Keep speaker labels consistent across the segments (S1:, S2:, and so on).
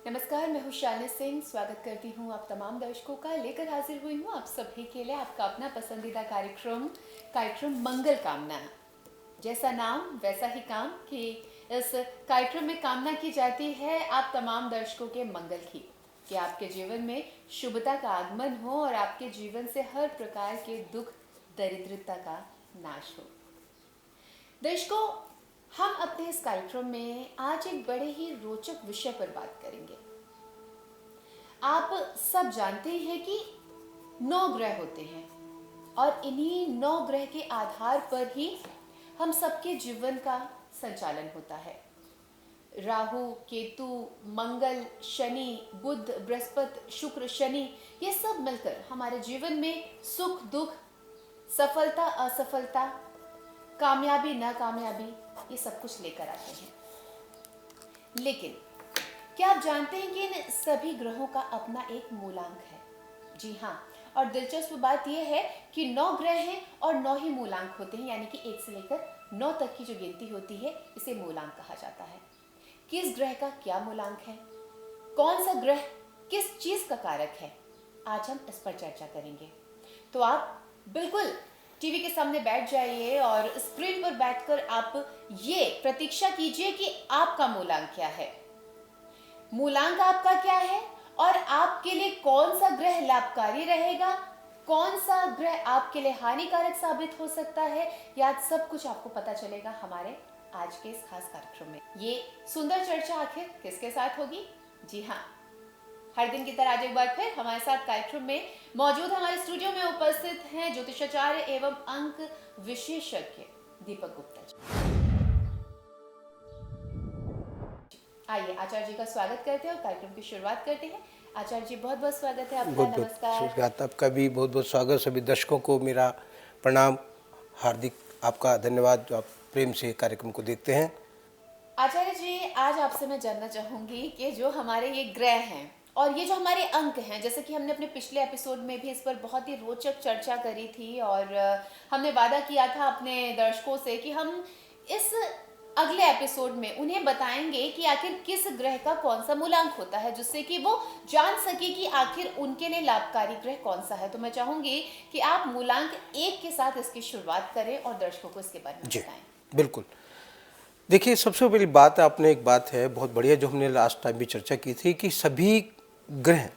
S1: नमस्कार, मैं हूँ शालिनी सिंह। स्वागत करती हूँ आप तमाम दर्शकों का। लेकर हाजिर हुई हूँ आप सभी के लिए आपका अपना पसंदीदा कार्यक्रम मंगल कामना। जैसा नाम वैसा ही काम कि इस कार्यक्रम में कामना की जाती है आप तमाम दर्शकों के मंगल की, कि आपके जीवन में शुभता का आगमन हो और आपके जीवन से हर प्रकार के दुख दरिद्रता का नाश हो। दर्शकों, हम अपने इस कार्यक्रम में आज एक बड़े ही रोचक विषय पर बात करेंगे। आप सब जानते हैं कि 9 ग्रह होते हैं और इन्हीं 9 ग्रह के आधार पर ही हम सबके जीवन का संचालन होता है। राहु, केतु, मंगल, शनि, बुध, बृहस्पति, शुक्र, शनि, ये सब मिलकर हमारे जीवन में सुख दुख, सफलता असफलता, कामयाबी नाकामयाबी, ये सब कुछ लेकर आते हैं। लेकिन क्या आप जानते हैं कि इन सभी ग्रहों का अपना एक मूलांक है? जी हाँ, और दिलचस्प बात यह है कि 9 ग्रह हैं और 9 ही मूलांक होते हैं, यानी कि 1 से लेकर 9 तक की जो गिनती होती है इसे मूलांक कहा जाता है। किस ग्रह का क्या मूलांक है, कौन सा ग्रह किस चीज का कारक है, आज हम इस पर चर्चा करेंगे। तो आप बिल्कुल टीवी के सामने बैठ जाइए और स्क्रीन पर बैठकर आप ये प्रतीक्षा कीजिए कि आपका मूलांक क्या है, मूलांक आपका क्या है और आपके लिए कौन सा ग्रह लाभकारी रहेगा, कौन सा ग्रह आपके लिए हानिकारक साबित हो सकता है। यह सब कुछ आपको पता चलेगा हमारे आज के इस खास कार्यक्रम में। ये सुंदर चर्चा आखिर किसके साथ होगी? जी हाँ, हर दिन की तरह आज एक बार फिर हमारे साथ कार्यक्रम में मौजूद हमारे स्टूडियो में उपस्थित हैं ज्योतिषाचार्य एवं अंक विशेषज्ञ दीपक गुप्ता जी। आइए आचार्य जी का स्वागत करते हैं और कार्यक्रम की शुरुआत करते हैं। आचार्य जी, बहुत बहुत स्वागत है आपका। नमस्कार।
S2: आपका भी बहुत बहुत स्वागत। सभी दर्शकों को मेरा प्रणाम, हार्दिक आपका धन्यवाद जो आप प्रेम से कार्यक्रम को देखते हैं।
S1: आचार्य जी, आज आपसे मैं जानना चाहूंगी कि जो हमारे ये ग्रह हैं और ये जो हमारे अंक हैं, जैसे कि हमने अपने पिछले एपिसोड में भी इस पर बहुत ही रोचक चर्चा करी थी और हमने वादा किया था अपने दर्शकों से कि हम इस अगले एपिसोड में उन्हें बताएंगे कि आखिर किस ग्रह का कौन सा मूलांक होता है, जिससे कि वो जान सके कि आखिर उनके लिए लाभकारी ग्रह कौन सा है। तो मैं चाहूंगी कि आप मूलांक 1 के साथ इसकी शुरुआत करें और दर्शकों को इसके बारे में बताएं।
S2: बिल्कुल। देखिए, सबसे पहली बात आपने एक बात है बहुत बढ़िया जो हमने लास्ट टाइम भी चर्चा की थी कि सभी ग्रह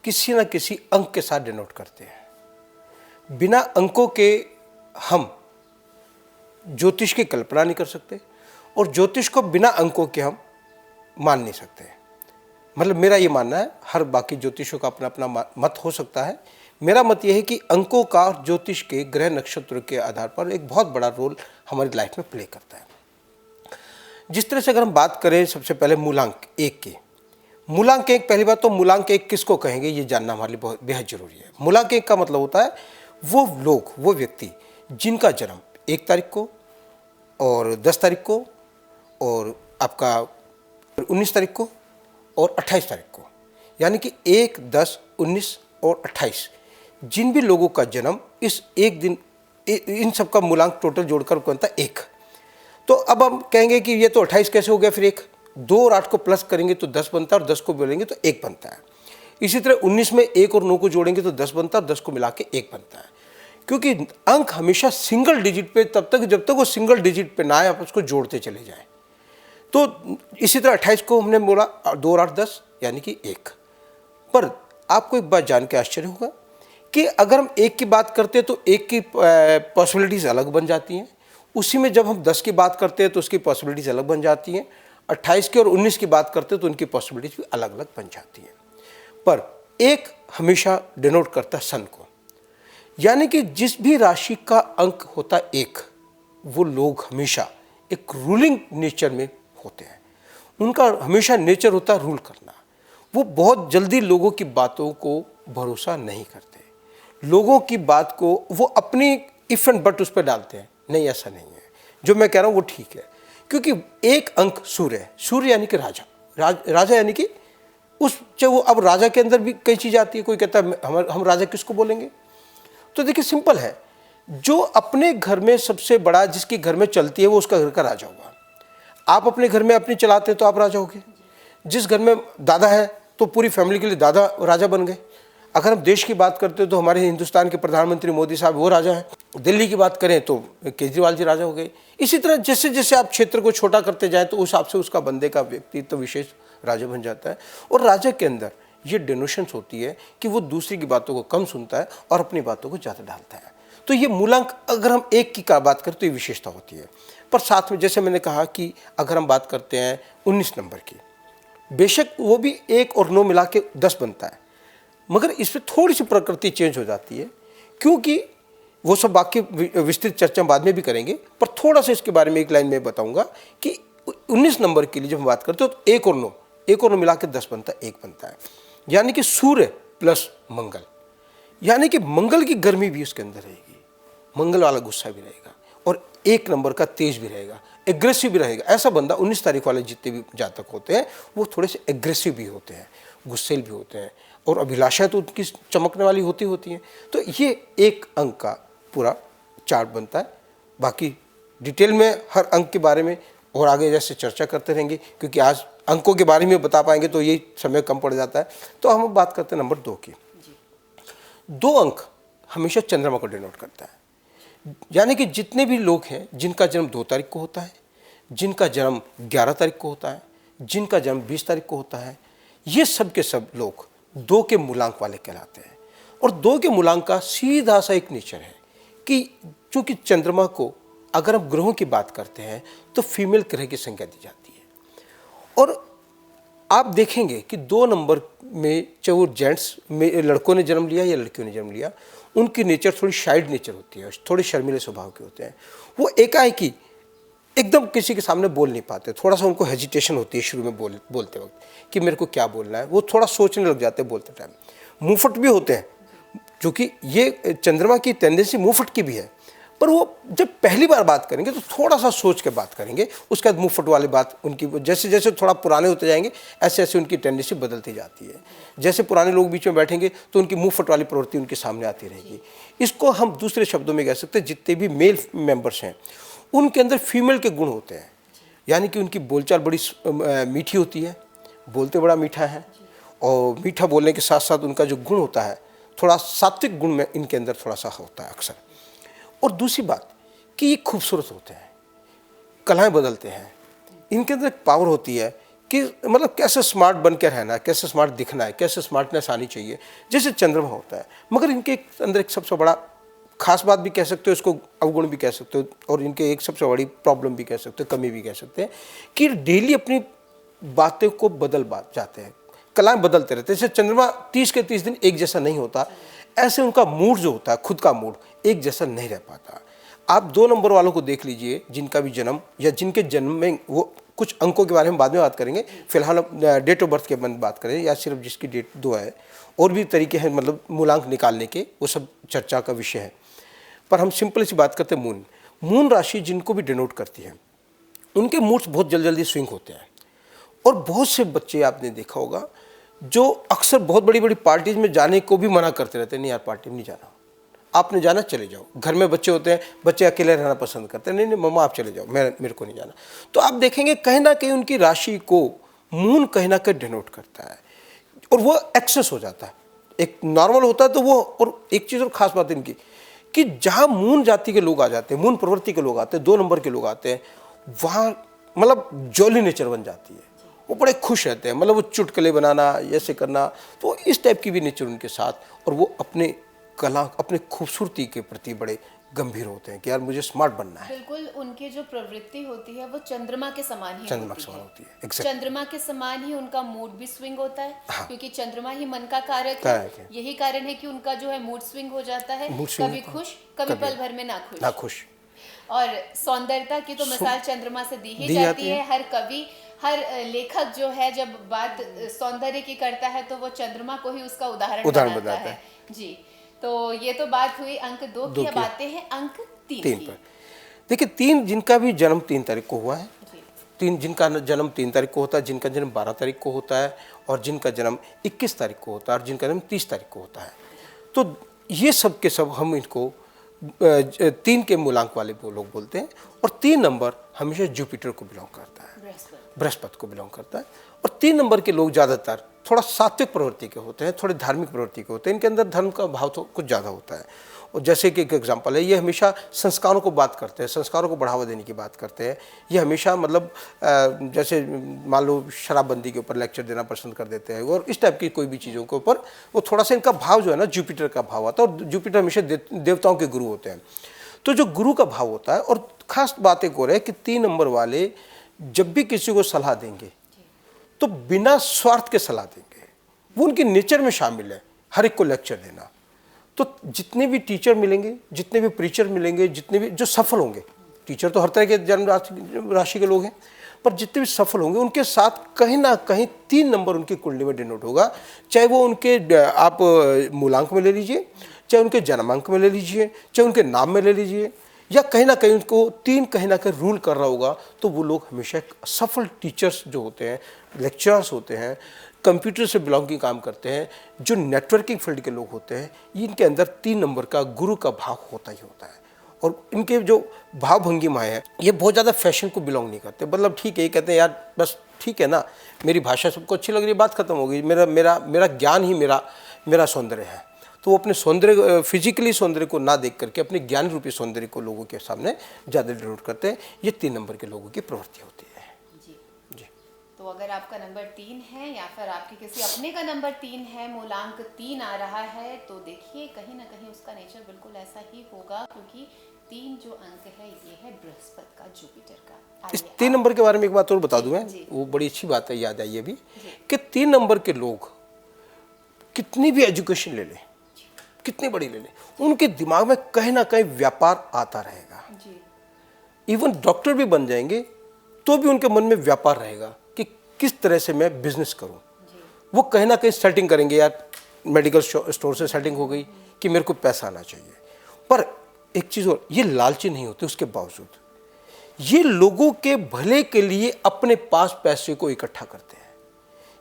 S2: किसी न किसी अंक के साथ डिनोट करते हैं। बिना अंकों के हम ज्योतिष की कल्पना नहीं कर सकते और ज्योतिष को बिना अंकों के हम मान नहीं सकते। मतलब मेरा ये मानना है, हर बाकी ज्योतिषों का अपना अपना मत हो सकता है। मेरा मत ये है कि अंकों का और ज्योतिष के ग्रह नक्षत्र के आधार पर एक बहुत बड़ा रोल हमारी लाइफ में प्ले करता है। जिस तरह से अगर हम बात करें सबसे पहले मूलांक 1 की, मूलांक 1, पहली बात तो मूलांक 1 किसको कहेंगे ये जानना हमारे लिए बहुत बेहद जरूरी है। मूलांक 1 का मतलब होता है वो लोग, वो व्यक्ति जिनका जन्म 1 तारीख को और 10 तारीख को और आपका 19 तारीख को और 28 तारीख को, यानी कि 1, 10, 19 और 28, जिन भी लोगों का जन्म इस एक दिन, इन सब का मूलांक टोटल जोड़कर बनता है 1। तो अब हम कहेंगे कि ये तो 28 कैसे हो गया, फिर 1, 2 और 8 को प्लस करेंगे तो 10 बनता है और 10 को बोलेंगे तो 1 बनता है। इसी तरह 19 में 1 और 9 को जोड़ेंगे तो 10 बनता है और 10 को मिला के 1 बनता है। क्योंकि अंक हमेशा सिंगल डिजिट पे तब तक जब तक वो सिंगल डिजिट पे ना आए, आप उसको जोड़ते चले जाएं। तो इसी तरह 28 को हमने बोला 2 और 8 10 यानी कि 1। पर आपको एक बात जान के आश्चर्य होगा कि अगर हम 1 की बात करते हैं तो 1 की पॉसिबिलिटीज़ अलग बन जाती हैं। उसी में जब हम 10 की बात करते हैं तो उसकी पॉसिबिलिटीज़ अलग बन जाती हैं। 28 की और 19 की बात करते हैं तो उनकी पॉसिबिलिटीज़ भी अलग अलग बन जाती हैं। पर 1 हमेशा डिनोट करता है सन को, यानी कि जिस भी राशि का अंक होता है 1, वो लोग हमेशा एक रूलिंग नेचर में होते हैं। उनका हमेशा नेचर होता है रूल करना। वो बहुत जल्दी लोगों की बातों को भरोसा नहीं करते, लोगों की बात को वो अपनी इफ एंड बट उस पर डालते हैं। नहीं, ऐसा नहीं है, जो मैं कह रहा हूँ वो ठीक है। क्योंकि 1 अंक सूर्य है, सूर्य यानी कि राजा यानी कि उस चाहे वो, अब राजा के अंदर भी कई चीज़ आती है। कोई कहता है हम राजा किसको बोलेंगे? तो देखिए सिंपल है, जो अपने घर में सबसे बड़ा, जिसके घर में चलती है वो उसका घर का राजा होगा। आप अपने घर में अपनी चलाते तो आप राजा होगे। जिस घर में दादा है तो पूरी फैमिली के लिए दादा राजा बन गए। अगर हम देश की बात करते हो तो हमारे हिंदुस्तान के प्रधानमंत्री मोदी साहब वो राजा हैं। दिल्ली की बात करें तो केजरीवाल जी राजा हो गए। इसी तरह जैसे जैसे आप क्षेत्र को छोटा करते जाए तो उस हिसाब से उसका बंदे का व्यक्तित्व विशेष राजा बन जाता है। और राजा के अंदर ये डिनोशंस होती है कि वो दूसरी की बातों को कम सुनता है और अपनी बातों को ज़्यादा डालता है। तो ये मूलांक अगर हम एक की का बात करें तो ये विशेषता होती है। पर साथ में जैसे मैंने कहा कि अगर हम बात करते हैं 19 नंबर की, बेशक वो भी 1 और 9 मिला के 10 बनता है, मगर इसमें थोड़ी सी प्रकृति चेंज हो जाती है, क्योंकि वो सब बाकी विस्तृत चर्चा बाद में भी करेंगे। पर थोड़ा सा इसके बारे में एक लाइन में बताऊंगा कि 19 नंबर के लिए जब हम बात करते हो तो 1 और 9 मिला के 10 बनता है, 1 बनता है। यानी कि सूर्य प्लस मंगल, यानी कि मंगल की गर्मी भी उसके अंदर रहेगी, मंगल वाला गुस्सा भी रहेगा और 1 नंबर का तेज भी रहेगा, एग्रेसिव भी रहेगा। ऐसा बंदा 19 तारीख वाले जितने भी जातक होते हैं वो थोड़े से एग्रेसिव भी होते हैं, गुस्सेल भी होते हैं और अभिलाषा तो उनकी चमकने वाली होती है। तो ये 1 अंक का पूरा चार्ट बनता है। बाकी डिटेल में हर अंक के बारे में और आगे जैसे चर्चा करते रहेंगे, क्योंकि आज अंकों के बारे में बता पाएंगे तो ये समय कम पड़ जाता है। तो हम बात करते हैं नंबर 2 की। 2 अंक हमेशा चंद्रमा को डिनोट करता है। यानी कि जितने भी लोग हैं जिनका जन्म 2 तारीख को होता है, जिनका जन्म 11 तारीख को होता है, जिनका जन्म 20 तारीख को होता है, ये सब के सब लोग 2 के मूलांक वाले कहलाते हैं। और 2 के मूलांक का सीधा सा एक नेचर है कि चूंकि चंद्रमा को अगर हम ग्रहों की बात करते हैं तो फीमेल ग्रह की संख्या दी जाती है। और आप देखेंगे कि 2 नंबर में चाहे वो जेंट्स में लड़कों ने जन्म लिया या लड़कियों ने जन्म लिया, उनकी नेचर थोड़ी शाइड नेचर होती है, थोड़े शर्मीले स्वभाव के होते हैं। वो एकाएकी एकदम किसी के सामने बोल नहीं पाते, थोड़ा सा उनको हेजिटेशन होती है शुरू में बोलते वक्त कि मेरे को क्या बोलना है। वो थोड़ा सोचने लग जाते हैं बोलते टाइम। मुंहफट भी होते हैं, क्योंकि ये चंद्रमा की टेंडेंसी मुंहफट की भी है। पर वो जब पहली बार बात करेंगे तो थोड़ा सा सोच के बात करेंगे, उसके बाद मुंहफट वाली बात उनकी जैसे जैसे थोड़ा पुराने होते जाएंगे ऐसे ऐसे उनकी टेंडेंसी बदलती जाती है। जैसे पुराने लोग बीच में बैठेंगे तो उनकी मुंहफट वाली प्रवृत्ति उनके सामने आती रहेगी। इसको हम दूसरे शब्दों में कह सकते हैं, जितने भी मेल मेंबर्स हैं उनके अंदर फीमेल के गुण होते हैं। यानी कि उनकी बोलचाल बड़ी मीठी होती है, बोलते बड़ा मीठा है, और मीठा बोलने के साथ साथ उनका जो गुण होता है थोड़ा सात्विक गुण में इनके अंदर थोड़ा सा होता है अक्सर। और दूसरी बात कि ये खूबसूरत होते हैं, कलाएं बदलते हैं, इनके अंदर एक पावर होती है कि मतलब कैसे स्मार्ट बन के रहना है, कैसे स्मार्ट दिखना है, कैसे स्मार्टनेस आनी चाहिए, जैसे चंद्रमा होता है। मगर इनके अंदर एक सबसे बड़ा खास बात भी कह सकते हो, इसको अवगुण भी कह सकते हो, और इनके एक सबसे बड़ी प्रॉब्लम भी कह सकते हो, कमी भी कह सकते हैं कि डेली अपनी बातें को बदल जाते हैं, कलाएं बदलते रहते हैं। जैसे चंद्रमा 30 के 30 दिन एक जैसा नहीं होता, ऐसे उनका मूड जो होता है, खुद का मूड एक जैसा नहीं रह पाता। आप 2 नंबर वालों को देख लीजिए, जिनका भी जन्म या जिनके जन्म में वो कुछ अंकों के बारे में बाद में बात करेंगे, फिलहाल डेट ऑफ बर्थ के बारे में बात करें, या सिर्फ जिसकी डेट 2 है। और भी तरीके हैं मतलब मूलांक निकालने के, वो सब चर्चा का विषय है। पर हम सिंपल सी बात करते हैं मून राशि जिनको भी डिनोट करती है, उनके मूड्स बहुत जल्दी स्विंग होते हैं। और बहुत से बच्चे आपने देखा होगा जो अक्सर बहुत बड़ी बड़ी पार्टीज में जाने को भी मना करते रहते हैं, नहीं यार पार्टी में नहीं जाना, आपने जाना चले जाओ। घर में बच्चे होते हैं, बच्चे अकेले रहना पसंद करते हैं, नहीं नहीं मम्मा आप चले जाओ, मेरे को नहीं जाना। तो आप देखेंगे कहीं ना कहीं उनकी राशि को मून कहीं ना कहीं डिनोट करता है, और वो एक्सेस हो जाता है। एक नॉर्मल होता है तो वो, और एक चीज़ और खास बात इनकी कि जहाँ मून जाति के लोग आ जाते हैं, मून प्रवृत्ति के लोग आते हैं, 2 नंबर के लोग आते हैं, वहाँ मतलब जॉली नेचर बन जाती है। वो बड़े खुश रहते हैं, मतलब वो चुटकुले बनाना, ऐसे करना, तो इस टाइप की भी नेचर उनके साथ। और वो अपने कला, अपने खूबसूरती के प्रति बड़े गंभीर होते हैं कि यार मुझे स्मार्ट बनना है।
S1: बिल्कुल, उनकी जो प्रवृत्ति होती है वो चंद्रमा के समान ही
S2: चंद्रमा के समान होती है, exactly।
S1: चंद्रमा के समान ही उनका मूड भी स्विंग होता है।
S2: हाँ।
S1: क्योंकि चंद्रमा ही मन का कारक है। यही कारण है कि उनका जो है मूड स्विंग हो जाता है, कभी खुश, कभी पल भर में ना खुश। और सौंदर्यता की तो मिसाल चंद्रमा से दी ही जाती है। हर कवि, हर लेखक जो है जब बात सौंदर्य की करता है तो वो चंद्रमा को ही उसका उदाहरण बनाता है जी। तो ये तो बात हुई अंक 2 की। अब आते हैं अंक 3
S2: पर। देखिए 3 जिनका भी जन्म 3 तारीख को हुआ है, 3 जिनका जन्म 3 तारीख को होता है, जिनका जन्म 12 तारीख को होता है, और जिनका जन्म 21 तारीख को होता है, और जिनका जन्म 30 तारीख को होता है, तो ये सब के सब हम इनको 3 के मूलांक वाले वो लोग बोलते हैं। और 3 नंबर हमेशा जुपिटर को बिलोंग करता है, बृहस्पति को बिलोंग करता है। और 3 नंबर के लोग ज़्यादातर थोड़ा सात्विक प्रवृत्ति के होते हैं, थोड़े धार्मिक प्रवृत्ति के होते हैं, इनके अंदर धर्म का भाव तो कुछ ज़्यादा होता है। और जैसे कि एक एग्जांपल है, ये हमेशा संस्कारों को बात करते हैं, संस्कारों को बढ़ावा देने की बात करते हैं। ये हमेशा मतलब जैसे मान लो शराबबंदी के ऊपर लेक्चर देना पसंद कर देते हैं, और इस टाइप की कोई भी चीज़ों के ऊपर वो थोड़ा सा इनका भाव जो है ना जुपिटर का भाव आता है। और जुपिटर हमेशा देवताओं के गुरु होते हैं। तो जो गुरु का भाव होता है, और ख़ास बात एक और है कि 3 नंबर वाले जब भी किसी को सलाह देंगे तो बिना स्वार्थ के सलाह देंगे। वो उनके नेचर में शामिल है हर एक को लेक्चर देना। तो जितने भी टीचर मिलेंगे, जितने भी प्रीचर मिलेंगे, जितने भी जो सफल होंगे, टीचर तो हर तरह के जन्म राशि के लोग हैं, पर जितने भी सफल होंगे उनके साथ कहीं ना कहीं 3 नंबर उनकी कुंडली में डिनोट होगा। चाहे वो उनके आप मूलांक में ले लीजिए, चाहे उनके जन्मांक में ले लीजिए, चाहे उनके नाम में ले लीजिए, या कहीं ना कहीं उनको 3 कहीं ना कहीं रूल कर रहा होगा। तो वो लोग हमेशा सफल टीचर्स जो होते हैं, लेक्चरर्स होते हैं, कंप्यूटर से बिलोंगिंग काम करते हैं, जो नेटवर्किंग फील्ड के लोग होते हैं, इनके अंदर 3 नंबर का गुरु का भाव होता ही होता है। और इनके जो भाव भंगिमाएँ हैं ये बहुत ज़्यादा फैशन को बिलोंग नहीं करते। मतलब ठीक है, ये कहते हैं यार बस ठीक है ना, मेरी भाषा सबको अच्छी लग रही है, बात खत्म हो गई, मेरा ज्ञान ही मेरा सौंदर्य है। तो वो अपने सौंदर्य, फिजिकली सौंदर्य को ना देख करके अपने ज्ञान रूपी सौंदर्य को लोगों के सामने ज़्यादा डिनोट करते हैं। ये 3 नंबर के लोगों की प्रवृत्ति होती है।
S1: तो अगर आपका नंबर 3 है या फिर आपके किसी अपने का नंबर 3 है, मूलांक 3 आ रहा है, तो देखिए कहीं ना कहीं उसका नेचर बिल्कुल ऐसा ही होगा, क्योंकि 3 जो अंक है ये है बृहस्पति का, जुपिटर का।
S2: इस 3 नंबर के बारे में एक बात और बता दूं मैं, वो बड़ी अच्छी बात है, याद आई अभी, कि 3 नंबर के लोग कितनी भी एजुकेशन ले लें, कितनी बड़ी ले लें, उनके दिमाग में कहीं ना कहीं व्यापार आता रहेगा। इवन डॉक्टर भी बन जाएंगे तो भी उनके मन में व्यापार रहेगा कि किस तरह से मैं बिजनेस करूं। वो कहीं ना कहीं सेटिंग करेंगे, यार मेडिकल स्टोर से सेटिंग हो गई कि मेरे को पैसा आना चाहिए। पर एक चीज़ और, ये लालची नहीं होते, उसके बावजूद ये लोगों के भले के लिए अपने पास पैसे को इकट्ठा करते हैं।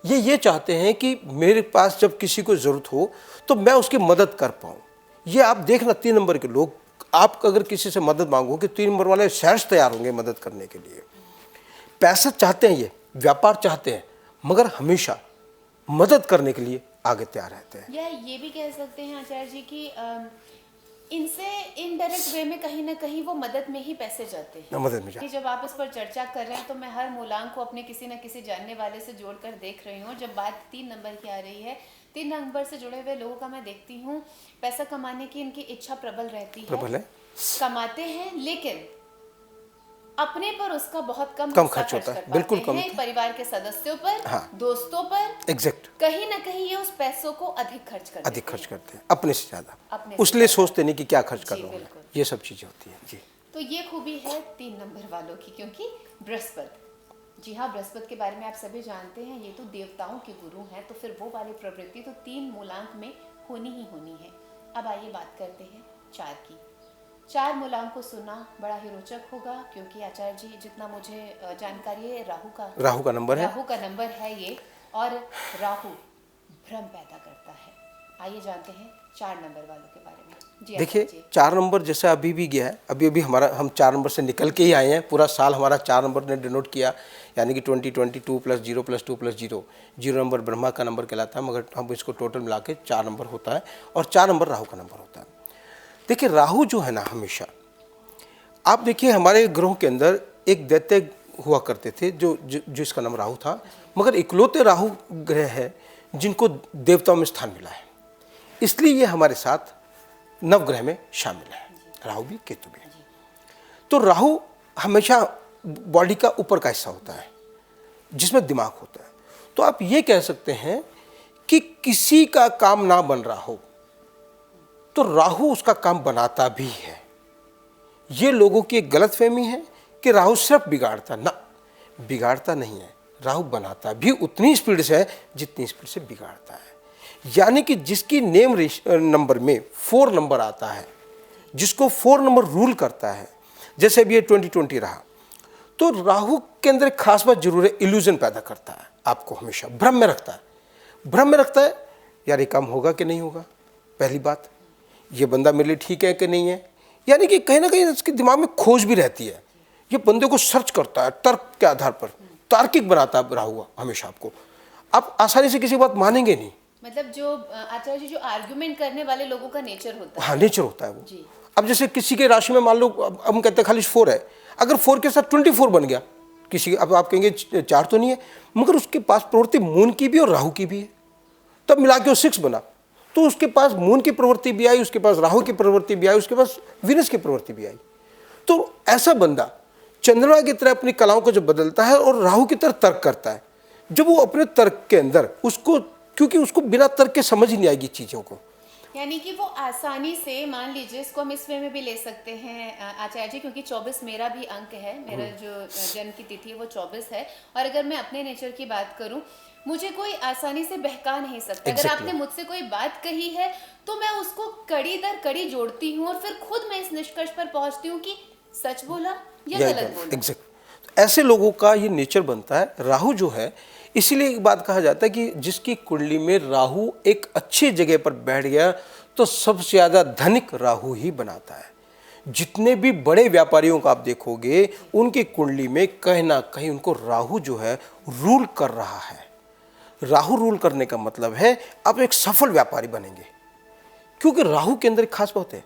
S2: ये चाहते हैं कि मेरे पास जब किसी को ज़रूरत हो तो मैं उसकी मदद कर पाऊँ। ये आप देखना 3 नंबर के लोग, आप अगर किसी से मदद मांगो कि 3 नंबर वाले सहज तैयार होंगे मदद करने के लिए। पैसा चाहते हैं, ये व्यापार चाहते हैं, मगर हमेशा मदद करने के लिए आगे तैयार रहते हैं।
S1: या ये भी कह सकते हैं आचार्य जी कि इनसे इनडायरेक्ट वे में कहीं ना कहीं वो मदद में ही पैसे जाते हैं।
S2: मदद में
S1: कि जब आप इस पर चर्चा कर रहे हैं तो मैं हर मूलांक को अपने किसी न किसी जानने वाले से जोड़कर देख रही हूँ। जब बात 3 नंबर की आ रही है, 3 नंबर से जुड़े हुए लोगों का मैं देखती हूँ, पैसा कमाने की इनकी इच्छा प्रबल रहती है,
S2: प्रबल है,
S1: कमाते हैं, लेकिन अपने पर उसका बहुत कम
S2: खर्च होता है, बिल्कुल कम।
S1: परिवार के सदस्यों पर,
S2: हाँ,
S1: दोस्तों पर,
S2: एग्जैक्ट,
S1: कहीं ना कहीं ये उस पैसों को अधिक खर्च करते हैं,
S2: अपने से ज्यादा, उसलिए सोचते नहीं कि क्या खर्च कर रहा हूँ, ये सब चीजें होती हैं जी।
S1: तो ये खूबी है 3 नंबर वालों की, क्योंकि बृहस्पति, जी हाँ, बृहस्पति के बारे में आप सभी जानते हैं, ये तो देवताओं के गुरु हैं, तो फिर वो वाली प्रवृत्ति तो 3 मूलांक में होनी ही होनी है। अब आइए बात करते हैं 4 की। 4 मूलांक को सुनना बड़ा ही रोचक होगा, क्योंकि आचार्य जी जितना मुझे जानकारी है, राहु का नंबर है ये, और राहु भ्रम पैदा करता है। आइए जानते हैं 4 नंबर वालों के बारे में। जी
S2: देखिए 4 नंबर जैसे अभी भी गया है, अभी हम 4 नंबर से निकल के ही आए हैं। पूरा साल हमारा 4 नंबर ने डिनोट किया, यानी कि 2022 + 0 + 2 + 0। 0 नंबर ब्रह्मा का नंबर कहलाता है, मगर हम इसको टोटल मिला के 4 नंबर होता है, और 4 नंबर राहु का नंबर होता है। देखिए राहु जो है ना, हमेशा आप देखिए हमारे ग्रहों के अंदर एक दैत्य हुआ करते थे जो जिसका नाम राहु था, मगर इकलौते राहु ग्रह है जिनको देवताओं में स्थान मिला है, इसलिए ये हमारे साथ नवग्रह में शामिल है, राहु भी केतु भी। तो राहु हमेशा बॉडी का ऊपर का हिस्सा होता है जिसमें दिमाग होता है। तो आप ये कह सकते हैं कि किसी का काम ना बन रहा हो तो राहु उसका काम बनाता भी है। ये लोगों की एक गलतफहमी है कि राहु सिर्फ बिगाड़ता, ना, बिगाड़ता नहीं है, राहु बनाता भी उतनी स्पीड से है जितनी स्पीड से बिगाड़ता है। यानी कि जिसकी नेम नंबर में 4 नंबर आता है, जिसको 4 नंबर रूल करता है, जैसे अभी ये 2020 रहा, तो राहु के अंदर एक खास बात जरूर है, इल्यूजन पैदा करता है, आपको हमेशा भ्रम में रखता है, यार ये काम होगा कि नहीं होगा, पहली बात, ये बंदा मेरे लिए ठीक है कि नहीं है, यानी कि कहीं ना कहीं इसके दिमाग में खोज भी रहती है, ये बंदे को सर्च करता है तर्क के आधार पर, तार्किक बनाता है राहु हमेशा आपको। आप आसानी से किसी बात मानेंगे नहीं।
S1: मतलब जो आचार्य जी जो आर्गुमेंट करने वाले लोगों का नेचर होता है।
S2: हाँ, नेचर होता है वो।
S1: जी।
S2: अब जैसे किसी के राशि में मान लो, अब हम कहते हैं खाली 4 है, अगर 4 के साथ 24 बन गया किसी, अब आप कहेंगे 4 तो नहीं है, मगर उसके पास प्रवृत्ति मून की भी और राहु की भी है, तब मिला के वो 6 बना। तो उसके पास मून की प्रवृत्ति भी आई, उसके पास राहु की प्रवृत्ति भी आई, उसके पास वीनस की प्रवृत्ति भी आई। तो ऐसा बंदा चंद्रमा की तरह अपनी कलाओं को जब बदलता है और राहु की तरह तर्क करता है, जब वो अपने तर्क के अंदर उसको, क्योंकि उसको बिना तर्क के समझ नहीं आएगी चीज़ों को,
S1: यानी कि वो आसानी से, मान लीजिए इसको हम इस वे में भी ले सकते हैं आचार्य जी, क्योंकि 24 मेरा भी अंक है, मेरा जो जन्म की तिथि है वो 24 है, और अगर मैं अपने नेचर की बात करूं, मुझे कोई आसानी से बहका नहीं सकता। अगर आपने मुझसे कोई बात कही है तो मैं उसको कड़ी दर कड़ी जोड़ती हूँ और फिर खुद मैं इस निष्कर्ष पर पहुंचती हूँ कि सच बोला या गलत बोला।
S2: एग्जैक्ट। ऐसे लोगों का ये नेचर बनता है। राहु जो है, इसीलिए एक बात कहा जाता है कि जिसकी कुंडली में राहु एक अच्छी जगह पर बैठ गया तो सबसे ज़्यादा धनिक राहु ही बनाता है। जितने भी बड़े व्यापारियों को आप देखोगे, उनकी कुंडली में कहीं ना कहीं उनको राहु जो है रूल कर रहा है। राहु रूल करने का मतलब है आप एक सफल व्यापारी बनेंगे, क्योंकि राहु के अंदर एक खास बात है,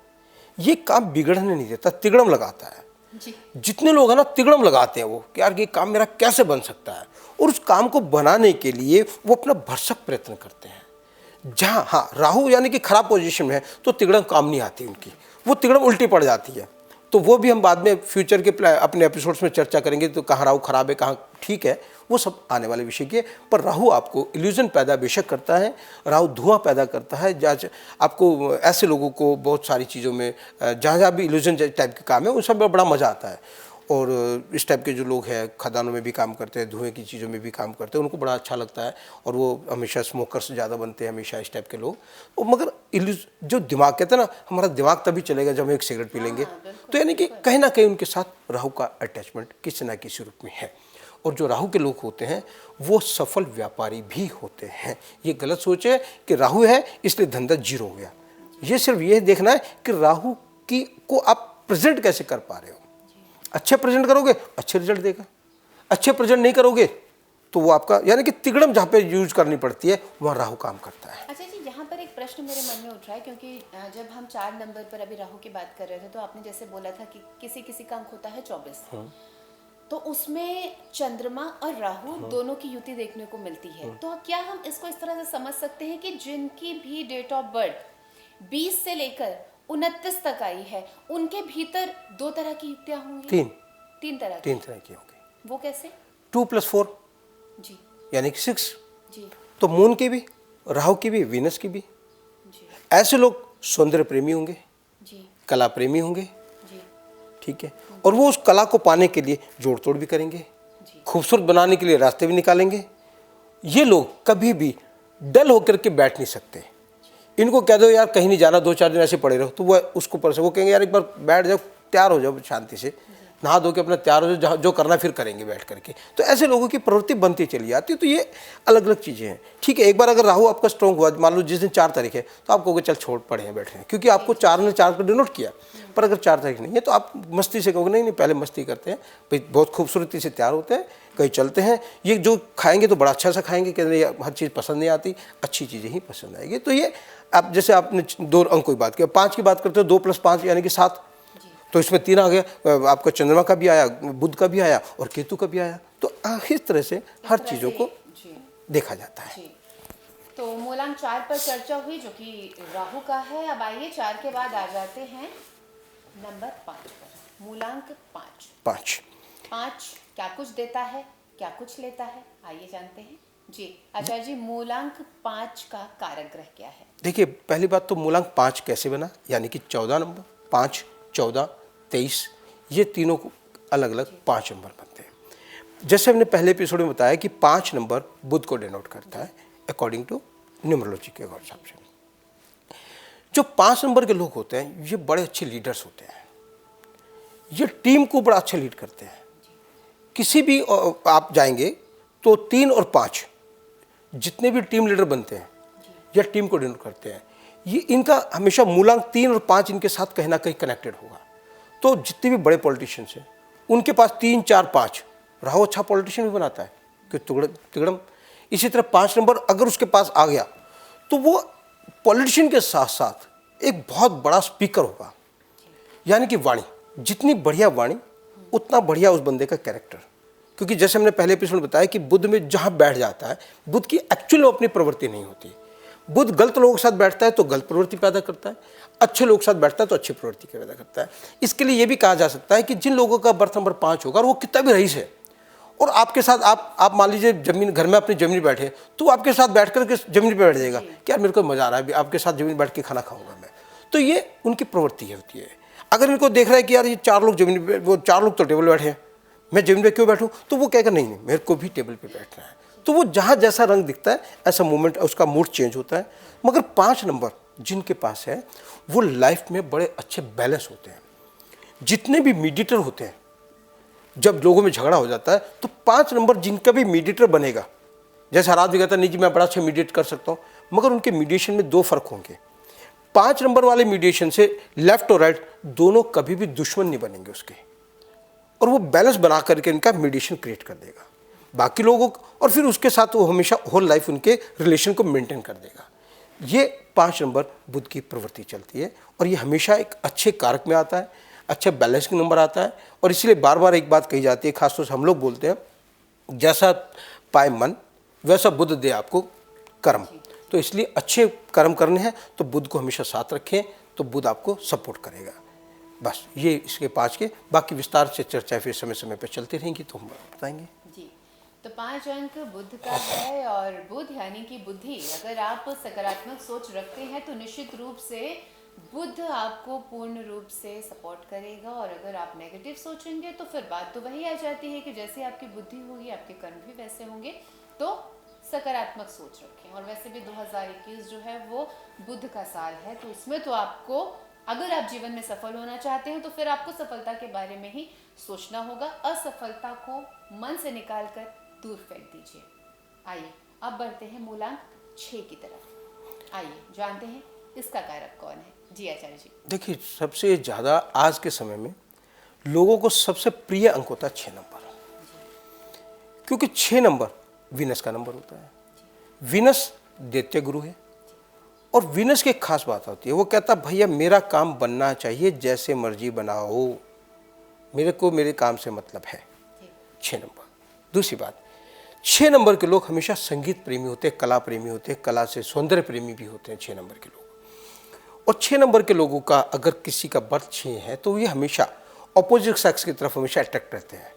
S2: ये काम बिगड़ने नहीं देता, तिगड़म लगाता है।
S1: जी।
S2: जितने लोग हैं ना, तिगड़म लगाते हैं वो कि यार ये काम मेरा कैसे बन सकता है, और उस काम को बनाने के लिए वो अपना भरसक प्रयत्न करते हैं। जहाँ हाँ राहु यानी कि खराब पोजीशन में है तो तिगड़म काम नहीं आती उनकी, वो तिगड़म उल्टी पड़ जाती है। तो वो भी हम बाद में फ्यूचर के अपने एपिसोड्स में चर्चा करेंगे, तो कहाँ राहु खराब है कहाँ ठीक है, वो सब आने वाले विषय के। पर राहु आपको इल्यूजन पैदा बेशक करता है, राहु धुआं पैदा करता है। जहाँ आपको ऐसे लोगों को बहुत सारी चीज़ों में जहाँ जहाँ भी इल्यूजन टाइप के काम है उन सब में बड़ा मज़ा आता है। और इस टाइप के जो लोग हैं, खदानों में भी काम करते हैं, धुएं की चीज़ों में भी काम करते हैं, उनको बड़ा अच्छा लगता है, और वो हमेशा स्मोकर्स ज़्यादा बनते हैं हमेशा इस टाइप के लोग। और मगर जो दिमाग कहते हैं ना, हमारा दिमाग तभी चलेगा जब हम एक सिगरेट पी लेंगे। तो यानी कि कहीं ना कहीं उनके साथ राहु का अटैचमेंट किसी ना किसी रूप में है। और जो राहु के लोग होते हैं वो सफल व्यापारी भी होते हैं। ये गलत सोच है कि राहु है इसलिए धंधा जीरो हो गया। ये सिर्फ ये देखना है कि राहु की को आप प्रेजेंट कैसे कर पा रहे हो। अच्छे प्रेजेंट करोगे अच्छे रिजल्ट देगा, अच्छे प्रेजेंट नहीं करोगे तो वो आपका, यानी कि तिगड़म जहाँ पे यूज करनी पड़ती है वहाँ राहु काम करता है।
S1: अच्छा जी, यहाँ पर एक प्रश्न मेरे मन में उठ रहा है, क्योंकि जब हम 4 नंबर पर अभी राहु की बात कर रहे थे तो आपने जैसे बोला था कि किसी किसी का अंक होता है 24, तो उसमें चंद्रमा और राहु दोनों की युति देखने को मिलती है। तो क्या हम इसको इस तरह से समझ सकते हैं कि जिनकी भी डेट ऑफ बर्थ 20 से लेकर 29 तक आई है, उनके भीतर 2 तरह की युक्तियां होंगी? तीन तरह
S2: की होंगी।
S1: वो कैसे?
S2: 2 + 4
S1: जी,
S2: यानी कि 6
S1: जी।
S2: तो मून की भी, राहु की भी, वीनस की भी।
S1: जी।
S2: ऐसे लोग सौंदर्य प्रेमी होंगे,
S1: जी।
S2: कला प्रेमी होंगे,
S1: जी।
S2: ठीक है, और वो उस कला को पाने के लिए जोड़ तोड़ भी करेंगे, खूबसूरत बनाने के लिए रास्ते भी निकालेंगे। ये लोग कभी भी डल होकर के बैठ नहीं सकते। इनको कह दो यार कहीं नहीं जाना, 2-4 दिन ऐसे पड़े रहो, तो वो उसको पर से वो कहेंगे यार एक बार बैठ जाओ, तैयार हो जाओ शांति से, नहा धो के अपना तैयार हो जाओ, जो करना फिर करेंगे बैठ करके। तो ऐसे लोगों की प्रवृत्ति बनती चली आती है। तो ये अलग अलग चीज़ें हैं। ठीक है, एक बार अगर राहु आपका स्ट्रॉन्ग हुआ, मान लो जिस दिन 4 तारीख है तो आप कहोगे चल छोड़ पड़े हैं बैठे हैं, क्योंकि आपको 4 ने 4 पर डिनोट किया। पर अगर 4 तारीख नहीं है तो आप मस्ती से कहोगे नहीं पहले मस्ती करते हैं भाई, बहुत खूबसूरती से तैयार होते हैं, कहीं चलते हैं, ये जो खाएंगे तो बड़ा अच्छा सा खाएंगे, कि हर चीज़ पसंद नहीं आती, अच्छी चीज़ें ही पसंद आएगी। तो ये आप जैसे आपने 2 अंकों की बात की, 5 की बात करते हो, 2 + 5 यानी कि 7, तो इसमें 3 आ गया, आपका चंद्रमा का भी आया, बुध का भी आया और केतु का भी आया। तो इस तरह से हर चीज़ों को देखा जाता है।
S1: तो मूलांक 4 पर चर्चा हुई जो कि राहु का है। अब आइए 4 के बाद आ जाते हैं नंबर 5 पर। मूलांक 5 क्या कुछ देता है, क्या कुछ लेता है, आइए जानते हैं जी। आचार्य जी, मूलांक 5 का कारक ग्रह क्या है?
S2: देखिए, पहली बात तो मूलांक 5 कैसे बना, यानी कि 14 नंबर, 5, 14, 23, ये तीनों को अलग अलग 5 नंबर बनते हैं। जैसे हमने पहले एपिसोड में बताया कि 5 नंबर बुध को डिनोट करता है अकॉर्डिंग टू न्यूमरोलॉजी के हिसाब से। जो 5 नंबर के लोग होते हैं ये बड़े अच्छे लीडर्स होते हैं, ये टीम को बड़ा अच्छा लीड करते हैं। किसी भी आप जाएंगे तो 3 और 5 जितने भी टीम लीडर बनते हैं या टीम को डिनोट करते हैं, ये इनका हमेशा मूलांक 3 और 5 इनके साथ कहीं ना कहीं कनेक्टेड होगा। तो जितने भी बड़े पॉलिटिशियंस हैं उनके पास 3, 4, 5 राहु अच्छा पॉलिटिशियन भी बनाता है कि तिगड़म। इसी तरह 5 नंबर अगर उसके पास आ गया तो वो पॉलिटिशियन के साथ साथ एक बहुत बड़ा स्पीकर होगा। यानी कि वाणी, जितनी बढ़िया वाणी उतना बढ़िया उस बंदे का कैरेक्टर। क्योंकि जैसे हमने पहले एपिसोड में बताया कि बुध में जहाँ बैठ जाता है, बुध की एक्चुअल में अपनी प्रवृत्ति नहीं होती। बुध गलत लोगों के साथ बैठता है तो गलत प्रवृत्ति पैदा करता है, अच्छे लोगों के साथ बैठता है तो अच्छी प्रवृत्ति पैदा करता है। इसके लिए ये भी कहा जा सकता है कि जिन लोगों का बर्थ नंबर 5 होगा और वो कितना भी रईस है और आपके साथ आप मान लीजिए जमीन घर में अपनी जमीन बैठे तो आपके साथ बैठ कर के जमीन पर बैठ जाएगा कि यार मेरे को मजा आ रहा है, आपके साथ जमीन बैठ के खाना खाऊंगा मैं। तो ये उनकी प्रवृत्ति होती है। अगर इनको देख रहा है कि यार ये 4 लोग जमीन पे, वो 4 लोग तो टेबल पे बैठे हैं, मैं जमीन पे क्यों बैठूं, तो वो कहेगा नहीं मेरे को भी टेबल पे बैठना है। तो वो जहाँ जैसा रंग दिखता है ऐसा मूवमेंट, उसका मूड चेंज होता है। मगर 5 नंबर जिनके पास है वो लाइफ में बड़े अच्छे बैलेंस होते हैं। जितने भी मीडिएटर होते हैं, जब लोगों में झगड़ा हो जाता है तो 5 नंबर जिनका भी मीडिएटर बनेगा, जैसे हराज भी कहता है नहीं जी मैं बड़ा अच्छा मीडिएट कर सकता हूँ, मगर उनके मीडिएशन में 2 फर्क होंगे। 5 नंबर वाले मीडिएशन से लेफ्ट और राइट दोनों कभी भी दुश्मन नहीं बनेंगे उसके, और वो बैलेंस बना करके इनका मीडिएशन क्रिएट कर देगा बाकी लोगों को, और फिर उसके साथ वो हमेशा होल लाइफ उनके रिलेशन को मेंटेन कर देगा। ये 5 नंबर बुध की प्रवृत्ति चलती है और ये हमेशा एक अच्छे कारक में आता है, अच्छा बैलेंसिंग नंबर आता है। और इसलिए बार बार एक बात कही जाती है, खासतौर से हम लोग बोलते हैं जैसा पाए मन वैसा बुध दे आपको कर्म। तो इसलिए अच्छे कर्म करने हैं तो बुध को हमेशा साथ रखें तो बुध आपको सपोर्ट करेगा। बस ये इसके 5 के, बाकी विस्तार से चर्चा फिर समय समय पर चलती रहेंगी तो हम बताएंगे
S1: जी। तो 5 अंक बुध का है और बुध यानी कि बुद्धि, अगर आप सकारात्मक सोच रखते हैं तो निश्चित रूप से बुध आपको पूर्ण रूप से सपोर्ट करेगा। और अगर आप नेगेटिव सोचेंगे तो फिर बात तो वही आ जाती है कि जैसे आपकी बुद्धि होगी आपके कर्म भी वैसे होंगे। तो सकारात्मक सोच रखें। और वैसे भी 2021 जो है वो बुध का साल है, तो इसमें तो आपको, अगर आप जीवन में सफल होना चाहते हैं तो फिर आपको सफलता के बारे में ही सोचना होगा। असफलता को मन से निकाल कर दूर फेंक दीजिए। आइए अब बढ़ते हैं मूलांक 6 की तरफ। आइए जानते हैं इसका कारक कौन है। जी आचार्य जी।
S2: देखिए, सबसे ज़्यादा आज के समय में लोगों को सबसे प्रिय अंक होता है 6 नंबर, क्योंकि 6 नंबर वीनस का नंबर होता है। वीनस दैत्य गुरु है और वीनस की एक खास बात होती है, वो कहता है भैया मेरा काम बनना चाहिए, जैसे मर्जी बनाओ, मेरे को मेरे काम से मतलब है। 6 नंबर। दूसरी बात, 6 नंबर के लोग हमेशा संगीत प्रेमी होते हैं, कला प्रेमी होते हैं, कला से सौंदर्य प्रेमी भी होते हैं 6 नंबर के लोग। और 6 नंबर के लोगों का अगर किसी का बर्थ 6 है तो ये हमेशा अपोजिट सेक्स की तरफ हमेशा अट्रैक्ट रहते हैं।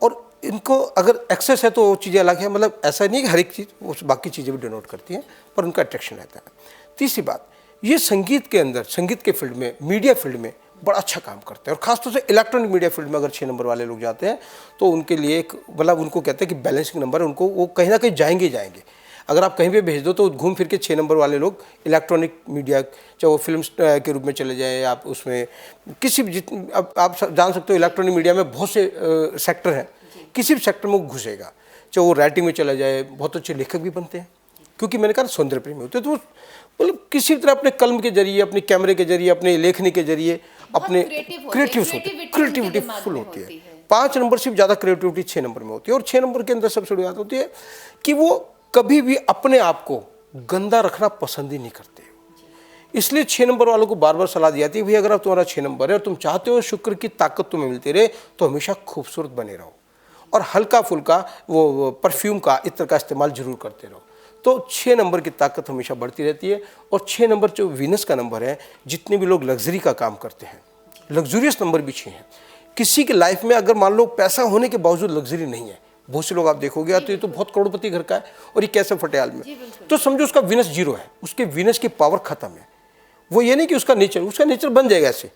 S2: और इनको अगर एक्सेस है तो वो चीज़ें अलग है, मतलब ऐसा नहीं कि हर एक चीज़, उस बाकी चीज़ें भी डिनोट करती हैं, पर उनका अट्रैक्शन रहता है। तीसरी बात, ये संगीत के अंदर, संगीत के फील्ड में, मीडिया फील्ड में बड़ा अच्छा काम करते हैं। और खासतौर से इलेक्ट्रॉनिक मीडिया फील्ड में अगर 6 नंबर वाले लोग जाते हैं तो उनके लिए एक, मतलब उनको कहते हैं कि बैलेंसिंग नंबर है, उनको वो कहीं ना कहीं जाएंगे ही जाएंगे। अगर आप कहीं पे भेज दो तो घूम फिर के 6 नंबर वाले लोग इलेक्ट्रॉनिक मीडिया, चाहे वो फिल्म के रूप में चले जाएँ, आप उसमें किसी भी, अब आप जान सकते हो इलेक्ट्रॉनिक मीडिया में बहुत से सेक्टर हैं, किसी भी सेक्टर में वो घुसेगा, चाहे वो राइटिंग में चला जाए, बहुत अच्छे लेखक भी बनते हैं, क्योंकि मैंने कहा सौंदर्य प्रेमी होते हैं। तो मतलब किसी भी तरह अपने कलम के जरिए, अपने कैमरे के जरिए, अपने लेखनी के जरिए अपने क्रिएटिविटी फुल होती है। 5 नंबर से भी ज़्यादा क्रिएटिविटी 6 नंबर में होती है। और 6 नंबर के अंदर सबसे बड़ी बात होती है कि वो कभी भी अपने आप को गंदा रखना पसंद ही नहीं करते। इसलिए 6 नंबर वालों को बार बार सलाह दी जाती है, भाई अगर आप तुम्हारा 6 नंबर है और तुम चाहते हो शुक्र की ताकत तुम्हें मिलती रहे तो हमेशा खूबसूरत बने रहो और हल्का फुल्का वो परफ्यूम का, इत्र का इस्तेमाल जरूर करते रहो। तो 6 नंबर की ताकत हमेशा बढ़ती रहती है। और 6 नंबर जो वीनस का नंबर है, जितने भी लोग लग्जरी का काम करते हैं, लग्जूरियस नंबर भी 6 है। किसी के लाइफ में अगर मान लो पैसा होने के बावजूद लग्जरी नहीं है, बहुत से लोग आप देखोगे या तो ये तो बहुत करोड़पति घर का है और ये कैसे फटेहाल में, तो समझो उसका वीनस 0 है, उसके वीनस की पावर खत्म है। वो ये नहीं कि उसका नेचर बन जाएगा ऐसे।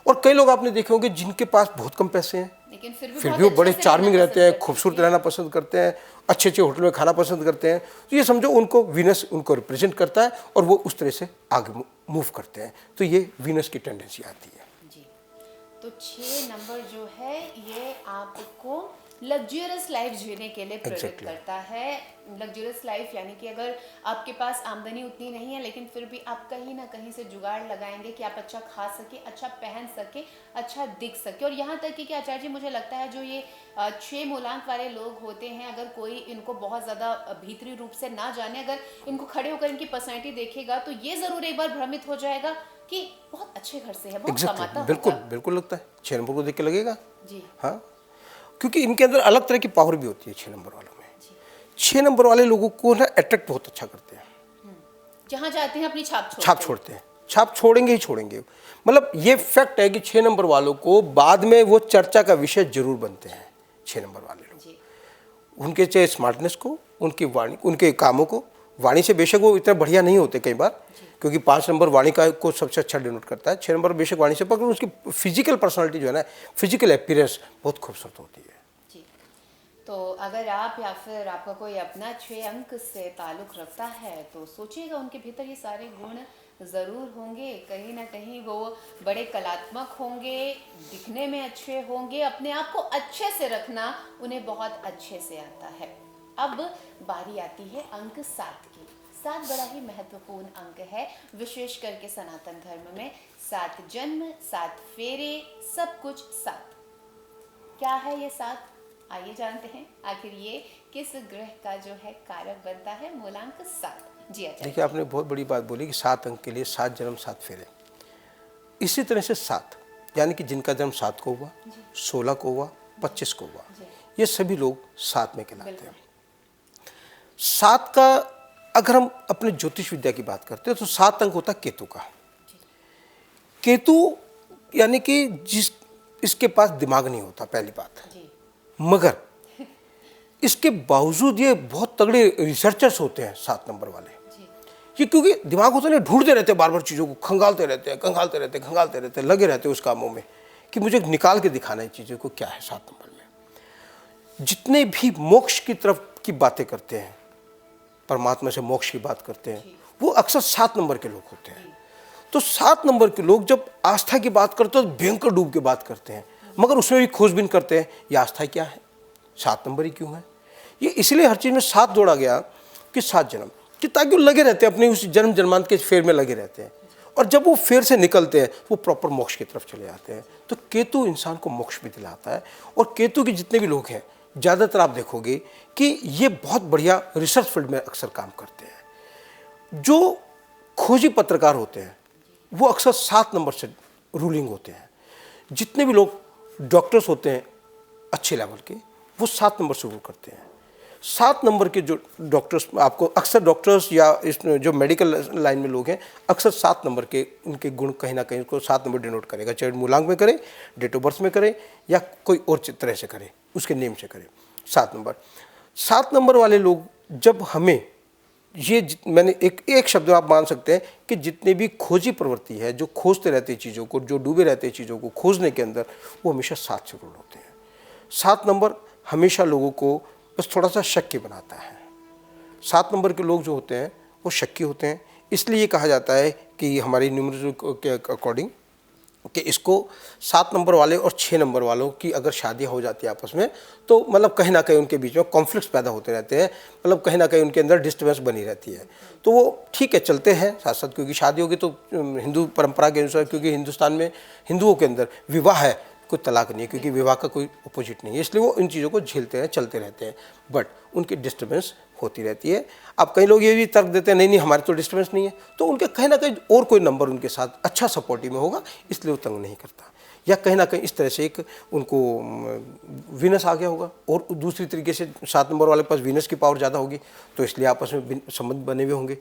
S2: और कई लोग आपने देखे होंगे जिनके पास बहुत कम पैसे हैं
S1: लेकिन
S2: फिर भी वो बड़े चार्मिंग रहते हैं, खूबसूरत रहना पसंद करते हैं, अच्छे अच्छे होटल में खाना पसंद करते हैं। तो ये समझो उनको वीनस उनको रिप्रेजेंट करता है और वो उस तरह से आगे मूव करते हैं। तो ये वीनस की टेंडेंसी आती है
S1: जी। तो 6 नंबर जो है ये आपको लग्जरियस लाइफ जीने के लिए प्रेरित
S2: Exactly.
S1: करता है। लग्जरियस लाइफ यानी कि अगर आपके पास आमदनी उतनी नहीं है लेकिन फिर भी आप कहीं ना कहीं से जुगाड़ लगाएंगे कि आप अच्छा खा सके, अच्छा पहन सके, अच्छा दिख सके। और यहाँ तक कि आचार्य जी मुझे लगता है जो ये 6 मूलांक वाले लोग होते हैं, अगर कोई इनको बहुत ज़्यादा भीतरी रूप से ना जाने, अगर इनको खड़े होकर इनकी पर्सनैलिटी देखेगा तो ये ज़रूर एक बार भ्रमित हो जाएगा कि बहुत अच्छे घर से है, बहुत
S2: एग्जैक्टली
S1: कमाता
S2: बिल्कुल
S1: होगा।
S2: बिल्कुल लगता है 6 नंबर को देख के लगेगा।
S1: जी
S2: हाँ, क्योंकि इनके अंदर अलग तरह की पावर भी होती है 6 नंबर वालों में।
S1: जी
S2: 6 नंबर वाले लोगों को ना अट्रैक्ट बहुत अच्छा करते हैं,
S1: जहाँ जाते हैं अपनी छाप
S2: छाप छोड़ते हैं, छाप छोड़ेंगे ही छोड़ेंगे। मतलब ये फैक्ट है कि 6 नंबर वालों को बाद में वो चर्चा का विषय जरूर बनते हैं। 6 नंबर वाले लोग
S1: जी
S2: उनके चाहे स्मार्टनेस को, उनकी वाणी, उनके कामों को, वाणी से बेशक वो इतना बढ़िया नहीं होते कई बार, क्योंकि 5 नंबर वाणी का को सबसे अच्छा डिनोट करता है। 6 नंबर बेशक वाणी से, पर उसकी फिजिकल पर्सनालिटी जो है ना, फिजिकल अपीयरेंस बहुत खूबसूरत होती है।
S1: जी। तो अगर आप या फिर आपका कोई अपना 6 अंक से ताल्लुक़ रखता है तो सोचिएगा उनके भीतर ये सारे गुण ज़रूर होंगे। कहीं ना कहीं वो बड़े कलात्मक होंगे, दिखने में अच्छे होंगे, अपने आप को अच्छे से रखना उन्हें बहुत अच्छे से आता है। अब बारी आती है अंक 7 की। 7 बड़ा ही महत्वपूर्ण अंक है, विशेष करके सनातन धर्म में। 7 जन्म, 7 फेरे, सब कुछ 7। क्या है ये 7? आइए जानते हैं आखिर ये किस ग्रह का जो है कारक बनता है। मूलांक 7। जी आचार्य।
S2: देखिए, आपने बहुत बड़ी बात बोली कि 7 अंक के लिए 7 जन्म 7 फेरे। इसी तरह से 7 यानी कि जिनका जन्म 7 को हुआ, 16 को हुआ, 25 को हुआ,
S1: जी।
S2: ये सभी लोग 7 में कहलाते
S1: बिल्कुल।
S2: हैं। 7 का अगर हम अपने ज्योतिष विद्या की बात करते हैं तो 7 अंक होता है केतु का। केतु यानी कि जिस इसके पास दिमाग नहीं होता, पहली बात।
S1: जी
S2: मगर इसके बावजूद ये बहुत तगड़े रिसर्चर्स होते हैं 7 नंबर वाले।
S1: जी
S2: ये क्योंकि दिमाग होता है ना, ढूंढते रहते हैं बार बार चीज़ों को, खंगालते रहते हैं, खंगालते रहते हैं, खंगालते रहते हैं, लगे रहते हैं उस कामों में कि मुझे निकाल के दिखाना है चीज़ों को क्या है 7 नंबर में। जितने भी मोक्ष की तरफ की बातें करते हैं, परमात्मा से मोक्ष की बात करते हैं, वो अक्सर 7 नंबर के लोग होते हैं। तो 7 नंबर के लोग जब आस्था की बात करते हैं तो भयंकर डूब के बात करते हैं, मगर उसमें भी खोजबीन करते हैं ये आस्था क्या है, 7 नंबर ही क्यों है। ये इसलिए हर चीज़ में 7 जोड़ा गया कि 7 जन्म, कि ताकि वो लगे रहते हैं अपने उस जन्म जन्मांत के फेर में लगे रहते हैं, और जब वो फेर से निकलते हैं वो प्रॉपर मोक्ष की तरफ चले जाते हैं। तो केतु इंसान को मोक्ष भी दिलाता है। और केतु के जितने भी लोग हैं, ज़्यादातर आप देखोगे कि ये बहुत बढ़िया रिसर्च फील्ड में अक्सर काम करते हैं। जो खोजी पत्रकार होते हैं वो अक्सर 7 नंबर से रूलिंग होते हैं। जितने भी लोग डॉक्टर्स होते हैं अच्छे लेवल के, वो 7 नंबर से रूल करते हैं। 7 नंबर के जो डॉक्टर्स, आपको अक्सर डॉक्टर्स या इस जो मेडिकल लाइन में लोग हैं, अक्सर 7 नंबर के उनके गुण कहीं ना कहीं उसको 7 नंबर डिनोट करेगा, चाहे मूलांक में करे, डेट ऑफ बर्थ में करे, या कोई और तरह से करे, उसके नेम से करे। 7 नंबर 7 नंबर वाले लोग जब हमें मैंने एक शब्द आप मान सकते हैं कि जितने भी खोजी प्रवृत्ति है, जो खोजते रहते हैं चीज़ों को, जो डूबे रहते हैं चीज़ों को खोजने के अंदर, वो हमेशा 7 से रूल होते हैं। 7 नंबर हमेशा लोगों को बस थोड़ा सा शक्की बनाता है। 7 नंबर के लोग जो होते हैं वो शक्की होते हैं। इसलिए ये कहा जाता है कि हमारी न्यूमरोलॉजी के अकॉर्डिंग कि इसको 7 नंबर वाले और 6 नंबर वालों की अगर शादियाँ हो जाती है आपस में, तो मतलब कहीं ना कहीं उनके बीच में कॉन्फ्लिक्ट्स पैदा होते रहते हैं, मतलब कहीं ना कहीं उनके अंदर डिस्टर्बेंस बनी रहती है। तो वो ठीक है, चलते हैं साथ साथ, क्योंकि शादी होगी तो हिंदू परंपरा के अनुसार, क्योंकि हिंदुस्तान में हिंदुओं के अंदर विवाह है, कोई तलाक नहीं है, क्योंकि विवाह का कोई अपोजिट नहीं है, इसलिए वो इन चीज़ों को झेलते हैं, चलते रहते हैं, बट उनकी डिस्टर्बेंस होती रहती है। अब कई लोग ये भी तर्क देते हैं नहीं नहीं हमारे तो डिस्टर्बेंस नहीं है, तो उनके कहीं ना कहीं और कोई नंबर उनके साथ अच्छा सपोर्टिव में होगा, इसलिए वो तंग नहीं करता। या कहीं ना कहीं इस तरह से एक उनको वीनस आ गया होगा, और दूसरी तरीके से 7 नंबर वाले पास वीनस की पावर ज़्यादा होगी, तो इसलिए आपस में संबंध बने हुए होंगे।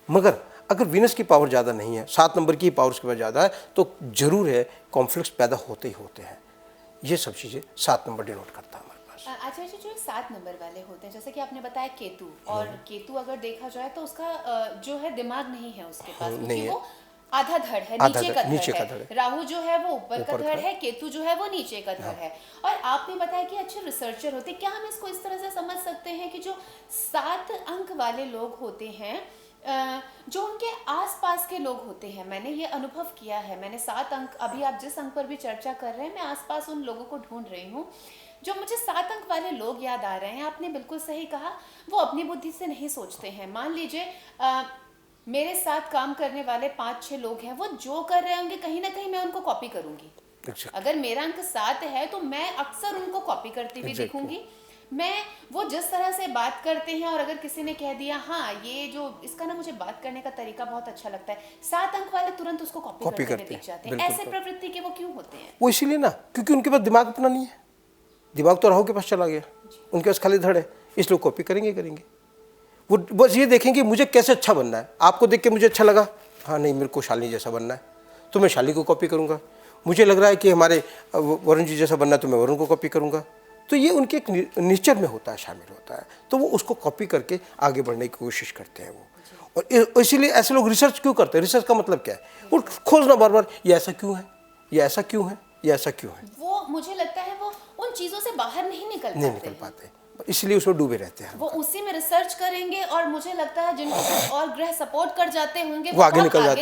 S2: मगर अगर वीनस की पावर ज़्यादा नहीं है, 7 नंबर की पावर उसके पास ज़्यादा है, तो ज़रूर है कॉन्फ्लिक्ट्स पैदा होते ही होते हैं। ये सब चीज़ें 7 नंबर डिनोट करता है हमारे पास।
S1: अच्छा जी, जो 7 नंबर वाले होते हैं, जैसे कि आपने बताया केतु, और केतु अगर देखा जाए तो उसका जो है दिमाग नहीं है उसके पास,
S2: नहीं
S1: क्योंकि
S2: है।
S1: वो आधा धड़ है,
S2: आधा
S1: नीचे
S2: धड़,
S1: का धड़
S2: नीचे का
S1: है।
S2: धड़ है।
S1: राहु जो है वो ऊपर का
S2: ऊपर
S1: धड़
S2: का।
S1: है, केतु जो है वो नीचे का धड़ है। और आपने बताया कि अच्छे रिसर्चर होते हैं, क्या हम इसको इस तरह से समझ सकते हैं कि जो 7 अंक वाले लोग होते हैं, जो उनके आसपास के लोग होते हैं, मैंने ये अनुभव किया है, मैंने 7 अंक, अभी आप जिस अंक पर भी चर्चा कर रहे हैं, मैं आसपास उन लोगों को ढूंढ रही हूँ जो मुझे 7 अंक वाले लोग याद आ रहे हैं, आपने बिल्कुल सही कहा, वो अपनी बुद्धि से नहीं सोचते हैं। मान लीजिए मेरे साथ काम करने वाले 5-6 लोग हैं, वो जो कर रहे होंगे कहीं ना कहीं मैं उनको कॉपी करूंगी। अगर मेरा अंक 7 है तो मैं अक्सर उनको कॉपी करती हुई देखूंगी। मैं वो जिस तरह से बात करते हैं, और अगर किसी ने कह दिया हाँ ये जो इसका ना मुझे बात करने का तरीका बहुत अच्छा लगता है, 7 अंक वाले तुरंत उसको कॉपी करते दिख जाते हैं। ऐसे प्रवृत्ति के वो क्यों होते हैं?
S2: वो इसीलिए ना, क्योंकि उनके पास दिमाग अपना नहीं है। दिमाग तो राहु के पास चला गया, उनके पास खाली धड़ है, इसलिए कॉपी करेंगे। वो बस ये देखेंगे मुझे कैसे अच्छा बनना है। आपको देख के मुझे अच्छा लगा, हाँ नहीं मेरे को शालिनी जैसा बनना है तो मैं शालिनी को कॉपी करूँगा। मुझे लग रहा है कि हमारे वरुण जी जैसा बनना है तो मैं वरुण को कॉपी करूँगा। तो ये उनके एक नेचर में होता है, शामिल होता है, तो वो उसको कॉपी करके आगे बढ़ने की कोशिश करते हैं वो। और इसीलिए ऐसे लोग रिसर्च क्यों करते हैं? रिसर्च का मतलब क्या है? वो खोजना बार बार, ये ऐसा क्यों है, ये ऐसा क्यों है, ये ऐसा क्यों है।
S1: वो मुझे लगता है वो उन चीज़ों से बाहर नहीं निकल
S2: पाते, इसलिए उसमें डूबे रहते हैं।
S1: वो उसी में रिसर्च करेंगे, और मुझे लगता है जिनको कुछ और ग्रह सपोर्ट कर जाते होंगे
S2: वो आगे निकल
S1: जाते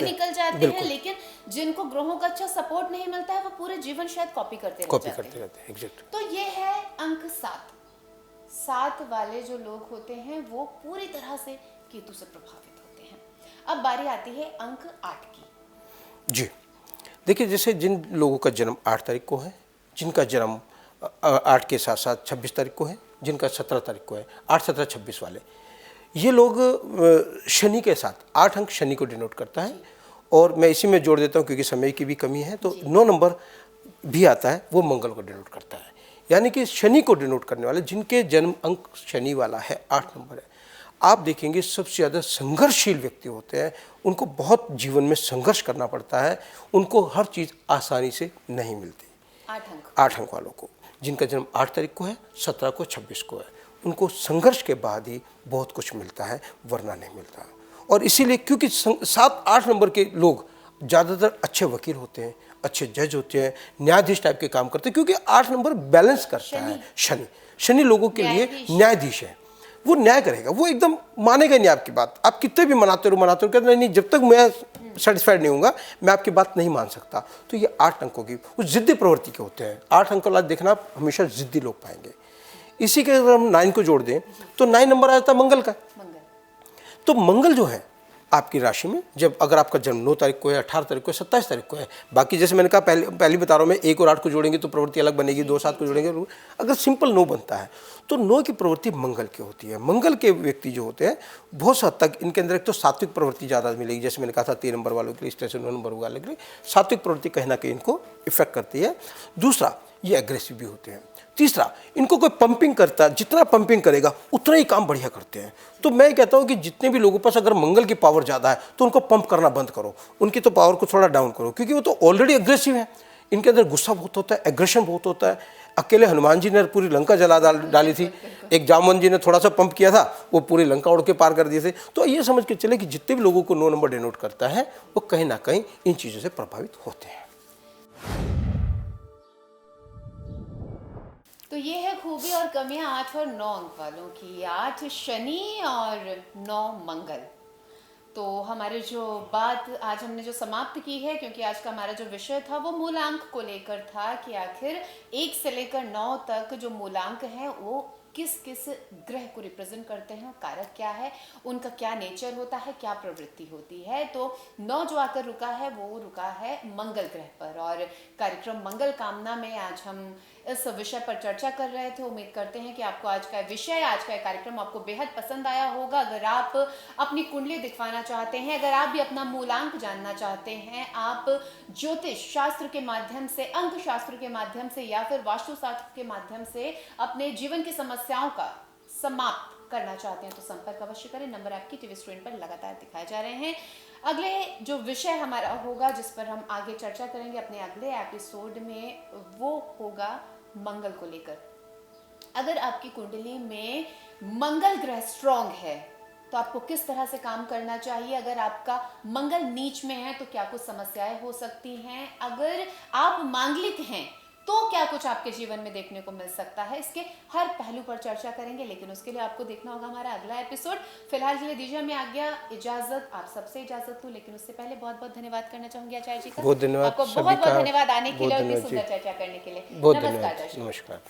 S1: हैं, लेकिन जिनको ग्रहों का अच्छा सपोर्ट नहीं मिलता है वो पूरे जीवन शायद कॉपी करते रहते हैं।
S2: एग्जैक्ट।
S1: तो ये है अंक 7 वाले जो लोग होते हैं वो पूरी तरह से केतु से प्रभावित होते हैं। अब बारी आती है अंक 8 की।
S2: जी देखिए, जैसे जिन लोगों का जन्म 8 तारीख को है, जिनका जन्म 8 के साथ साथ 26 तारीख को है, जिनका 17 तारीख को है, 8, 17, 26 वाले, ये लोग शनि के साथ 8 अंक शनि को डिनोट करता है। और मैं इसी में जोड़ देता हूँ क्योंकि समय की भी कमी है, तो 9 नंबर भी आता है, वो मंगल को डिनोट करता है। यानी कि शनि को डिनोट करने वाले जिनके जन्म अंक शनि वाला है, 8 नंबर है, आप देखेंगे सबसे ज़्यादा संघर्षशील व्यक्ति होते हैं। उनको बहुत जीवन में संघर्ष करना पड़ता है, उनको हर चीज़ आसानी से नहीं मिलती। 8 अंक वालों को, जिनका जन्म 8 तारीख को है, 17 को, 26 को है, उनको संघर्ष के बाद ही बहुत कुछ मिलता है, वरना नहीं मिलता। और इसीलिए क्योंकि 7-8 नंबर के लोग ज़्यादातर अच्छे वकील होते हैं, अच्छे जज होते हैं, न्यायाधीश टाइप के काम करते हैं, क्योंकि 8 नंबर बैलेंस करता है। शनि लोगों के लिए न्यायाधीश है, वो न्याय करेगा, वो एकदम मानेगा नहीं आपकी बात। आप कितने भी मनाते रहो कहते नहीं, जब तक मैं सेटिस्फाइड नहीं होऊंगा मैं आपकी बात नहीं मान सकता। तो ये 8 अंकों की वो जिद्दी प्रवृत्ति के होते हैं। 8 अंकों वाला देखना आप हमेशा जिद्दी लोग पाएंगे। इसी के अगर हम 9 को जोड़ दें तो 9 नंबर आ जाता है मंगल का। तो मंगल जो है आपकी राशि में, जब अगर आपका जन्म 9 तारीख को है, 18 तारीख को है, 27 तारीख को है, बाकी जैसे मैंने कहा पहले बता रहा हूँ मैं, 1 और 8 को जोड़ेंगे तो प्रवृत्ति अलग बनेगी, 2, 7 को जोड़ेंगे, अगर सिंपल 9 बनता है तो 9 की प्रवृत्ति मंगल की होती है। मंगल के व्यक्ति जो होते हैं बहुत हद तक इनके अंदर एक तो सात्विक प्रवृत्ति ज़्यादा मिलेगी, जैसे मैंने कहा था 3 नंबर वालों के लिए, इस तरह से 9 नंबर वालों के लिए सात्विक प्रवृत्ति कहीं ना कहीं इनको इफेक्ट करती है। दूसरा, ये एग्रेसिव भी होते हैं। तीसरा, इनको कोई पंपिंग करता है, जितना पंपिंग करेगा उतना ही काम बढ़िया करते हैं। तो मैं कहता हूँ कि जितने भी लोगों के पास अगर मंगल की पावर ज़्यादा है तो उनको पंप करना बंद करो, उनकी तो पावर को थोड़ा डाउन करो, क्योंकि वो तो ऑलरेडी एग्रेसिव है। इनके अंदर गुस्सा बहुत होता है, एग्रेशन बहुत होता है। अकेले हनुमान जी ने पूरी लंका जला डाली थी, एक जामवन जी ने थोड़ा सा पंप किया था, वो पूरी लंका उड़ के पार कर दिए थे। तो ये समझ के चले कि जितने भी लोगों को 9 नंबर डिनोट करता है वो कहीं ना कहीं इन चीज़ों से प्रभावित होते हैं।
S1: तो ये है खूबी और कमियां 8 और 9 अंक वालों की। 8 शनि और 9 मंगल। तो हमारे जो बात आज हमने जो समाप्त की है, क्योंकि आज का हमारा जो विषय था वो मूलांक को लेकर था कि आखिर 1 से लेकर 9 तक जो मूलांक हैं वो किस किस ग्रह को रिप्रेजेंट करते हैं, कारक क्या है, उनका क्या नेचर होता है, क्या प्रवृत्ति होती है। तो 9 जो आकर रुका है वो रुका है मंगल ग्रह पर, और कार्यक्रम मंगल कामना में आज हम इस विषय पर चर्चा कर रहे थे। उम्मीद करते हैं कि आपको आज का विषय, आज का कार्यक्रम आपको बेहद पसंद आया होगा। अगर आप अपनी कुंडली दिखवाना चाहते हैं, अगर आप भी अपना मूलांक जानना चाहते हैं, आप ज्योतिष शास्त्र के माध्यम से, अंक शास्त्र के माध्यम से या फिर वास्तु शास्त्र के माध्यम से अपने जीवन की समस्याओं का समाप्त करना चाहते हैं तो संपर्क अवश्य करें। नंबर आपकी टीवी स्क्रीन पर लगातार दिखाए जा रहे हैं। अगले जो विषय हमारा होगा, जिस पर हम आगे चर्चा करेंगे अपने अगले एपिसोड में, वो होगा मंगल को लेकर। अगर आपकी कुंडली में मंगल ग्रह स्ट्रॉन्ग है तो आपको किस तरह से काम करना चाहिए, अगर आपका मंगल नीच में है तो क्या कुछ समस्याएं हो सकती हैं, अगर आप मांगलिक हैं तो क्या कुछ आपके जीवन में देखने को मिल सकता है, इसके हर पहलू पर चर्चा करेंगे। लेकिन उसके लिए आपको देखना होगा हमारा अगला एपिसोड। फिलहाल के लिए दीजिए हमें आज्ञा, इजाजत, आप सबसे इजाजत लूं, लेकिन उससे पहले बहुत बहुत धन्यवाद करना चाहूंगी आचार्य जी का।
S2: बहुत धन्यवाद,
S1: आपको बहुत बहुत धन्यवाद आने के लिए और इतनी सुंदर चर्चा करने के लिए।
S2: नमस्कार।